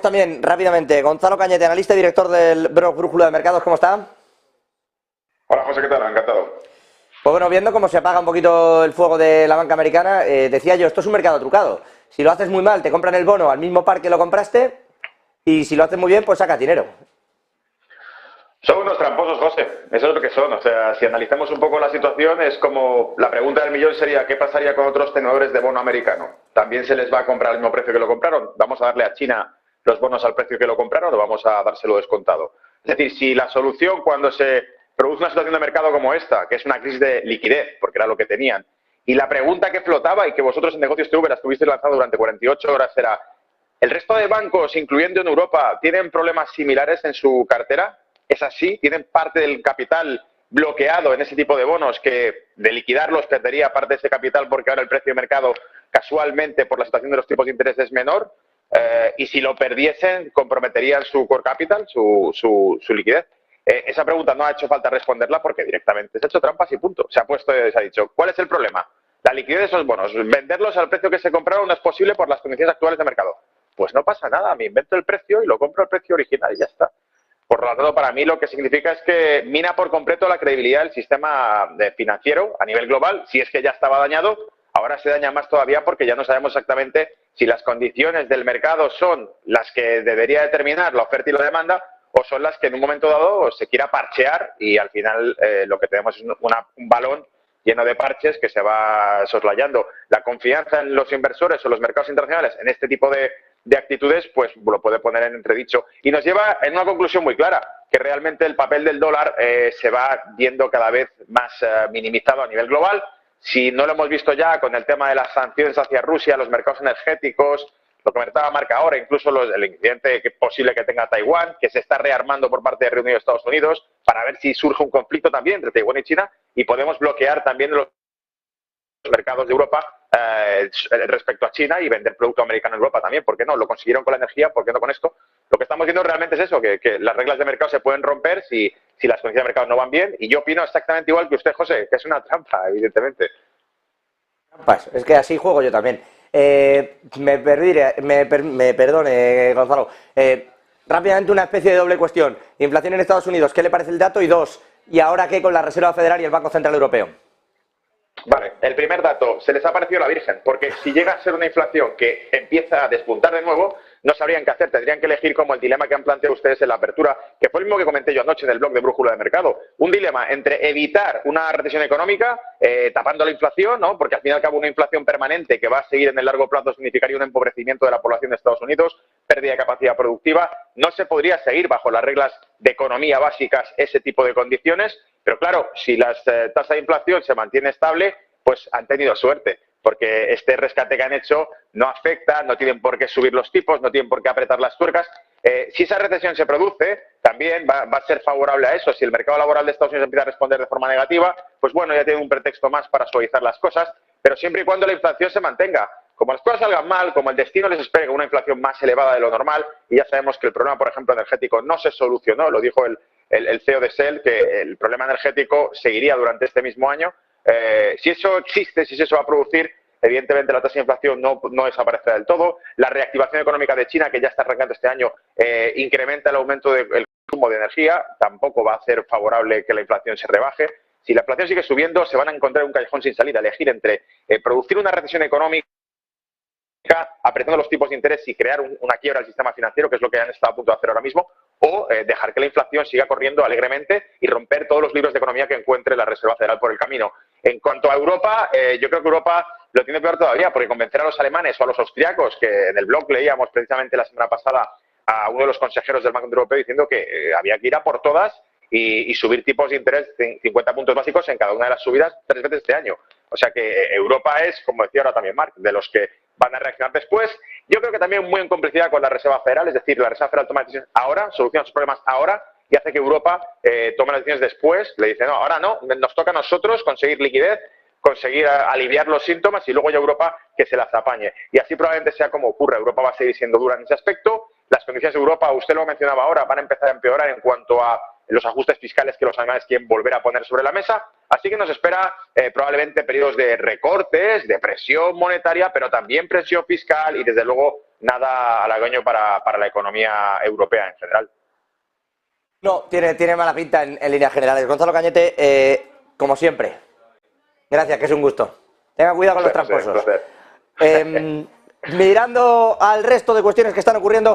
también rápidamente. Gonzalo Cañete, analista y director del Brújula de Mercados, ¿cómo está? Hola José, ¿qué tal? Encantado. Pues bueno, viendo cómo se apaga un poquito el fuego de la banca americana, decía yo, esto es un mercado trucado. Si lo haces muy mal, te compran el bono al mismo par que lo compraste, y si lo haces muy bien, pues sacas dinero. Son unos tramposos, José. Eso es lo que son. O sea, si analizamos un poco la situación, es como la pregunta del millón sería ¿qué pasaría con otros tenedores de bono americano? ¿También se les va a comprar al mismo precio que lo compraron? ¿Vamos a darle a China los bonos al precio que lo compraron o vamos a dárselo descontado? Es decir, si la solución cuando se produce una situación de mercado como esta, que es una crisis de liquidez, porque era lo que tenían, y la pregunta que flotaba y que vosotros en Negocios TV la estuvisteis lanzando durante 48 horas era ¿el resto de bancos, incluyendo en Europa, tienen problemas similares en su cartera? ¿Es así? ¿Tienen parte del capital bloqueado en ese tipo de bonos que de liquidarlos perdería parte de ese capital porque ahora el precio de mercado casualmente por la situación de los tipos de interés es menor? Y si lo perdiesen, comprometerían su core capital, su liquidez. Esa pregunta no ha hecho falta responderla porque directamente se ha hecho trampas y punto. Se ha dicho, ¿cuál es el problema? La liquidez de esos bonos. Venderlos al precio que se compraron no es posible por las condiciones actuales de mercado. Pues no pasa nada, me invento el precio y lo compro al precio original y ya está. Por lo tanto, para mí lo que significa es que mina por completo la credibilidad del sistema financiero a nivel global. Si es que ya estaba dañado, ahora se daña más todavía porque ya no sabemos exactamente si las condiciones del mercado son las que debería determinar la oferta y la demanda o son las que en un momento dado se quiera parchear y al final lo que tenemos es un balón lleno de parches que se va soslayando. La confianza en los inversores o los mercados internacionales en este tipo de actitudes, pues lo puede poner en entredicho. Y nos lleva en una conclusión muy clara, que realmente el papel del dólar se va viendo cada vez más minimizado a nivel global. Si no lo hemos visto ya con el tema de las sanciones hacia Rusia, los mercados energéticos, lo que comentaba Marca ahora, incluso el incidente posible que tenga Taiwán, que se está rearmando por parte de Reino Unido y Estados Unidos, para ver si surge un conflicto también entre Taiwán y China, y podemos bloquear también los mercados de Europa respecto a China y vender producto americano en Europa también. ¿Por qué no? Lo consiguieron con la energía, ¿por qué no con esto? Lo que estamos viendo realmente es eso, que las reglas de mercado se pueden romper si las condiciones de mercado no van bien. Y yo opino exactamente igual que usted, José, que es una trampa, evidentemente. Trampas, es que así juego yo también. Me perdone, Gonzalo. Rápidamente una especie de doble cuestión. Inflación en Estados Unidos, ¿qué le parece el dato? Y dos, ¿y ahora qué con la Reserva Federal y el Banco Central Europeo? Vale, el primer dato, se les ha parecido la Virgen, porque si llega a ser una inflación que empieza a despuntar de nuevo, no sabrían qué hacer, tendrían que elegir como el dilema que han planteado ustedes en la apertura, que fue el mismo que comenté yo anoche en el blog de Brújula de Mercado, un dilema entre evitar una recesión económica, tapando la inflación, ¿no? Porque al fin y al cabo una inflación permanente que va a seguir en el largo plazo significaría un empobrecimiento de la población de Estados Unidos, pérdida de capacidad productiva, no se podría seguir bajo las reglas de economía básicas ese tipo de condiciones, pero claro, si la tasa de inflación se mantiene estable, pues han tenido suerte, porque este rescate que han hecho no afecta, no tienen por qué subir los tipos, no tienen por qué apretar las tuercas. Si esa recesión se produce, también va a ser favorable a eso. Si el mercado laboral de Estados Unidos empieza a responder de forma negativa, pues bueno, ya tiene un pretexto más para suavizar las cosas, pero siempre y cuando la inflación se mantenga. Como las cosas salgan mal, como el destino les espera una inflación más elevada de lo normal, y ya sabemos que el problema, por ejemplo, energético no se solucionó, lo dijo el CEO de Shell, que el problema energético seguiría durante este mismo año. Si eso existe, si eso va a producir, evidentemente la tasa de inflación no desaparecerá del todo. La reactivación económica de China, que ya está arrancando este año, incrementa el aumento del consumo de energía, tampoco va a ser favorable que la inflación se rebaje. Si la inflación sigue subiendo, se van a encontrar un callejón sin salida, elegir entre producir una recesión económica apretando los tipos de interés y crear una quiebra del sistema financiero, que es lo que han estado a punto de hacer ahora mismo, o dejar que la inflación siga corriendo alegremente y romper todos los libros de economía que encuentre la Reserva Federal por el camino. En cuanto a Europa, yo creo que Europa lo tiene peor todavía, porque convencer a los alemanes o a los austriacos, que en el blog leíamos precisamente la semana pasada a uno de los consejeros del Banco Central Europeo diciendo que había que ir a por todas y subir tipos de interés 50 puntos básicos en cada una de las subidas 3 veces este año. O sea que Europa es, como decía ahora también Marc, de los que van a reaccionar después. Yo creo que también muy en complicidad con la Reserva Federal, es decir, la Reserva Federal toma decisiones ahora, soluciona sus problemas ahora y hace que Europa tome las decisiones después. Le dice, no, ahora no, nos toca a nosotros conseguir liquidez, conseguir aliviar los síntomas y luego ya Europa que se las apañe. Y así probablemente sea como ocurre. Europa va a seguir siendo dura en ese aspecto. Las condiciones de Europa, usted lo mencionaba ahora, van a empezar a empeorar en cuanto a los ajustes fiscales que los alemanes quieren volver a poner sobre la mesa. Así que nos espera probablemente periodos de recortes, de presión monetaria, pero también presión fiscal y desde luego nada halagüeño para la economía europea en general. No, tiene mala pinta en líneas generales. Gonzalo Cañete, como siempre, gracias, que es un gusto. Tenga cuidado con los tramposos. Mirando al resto de cuestiones que están ocurriendo.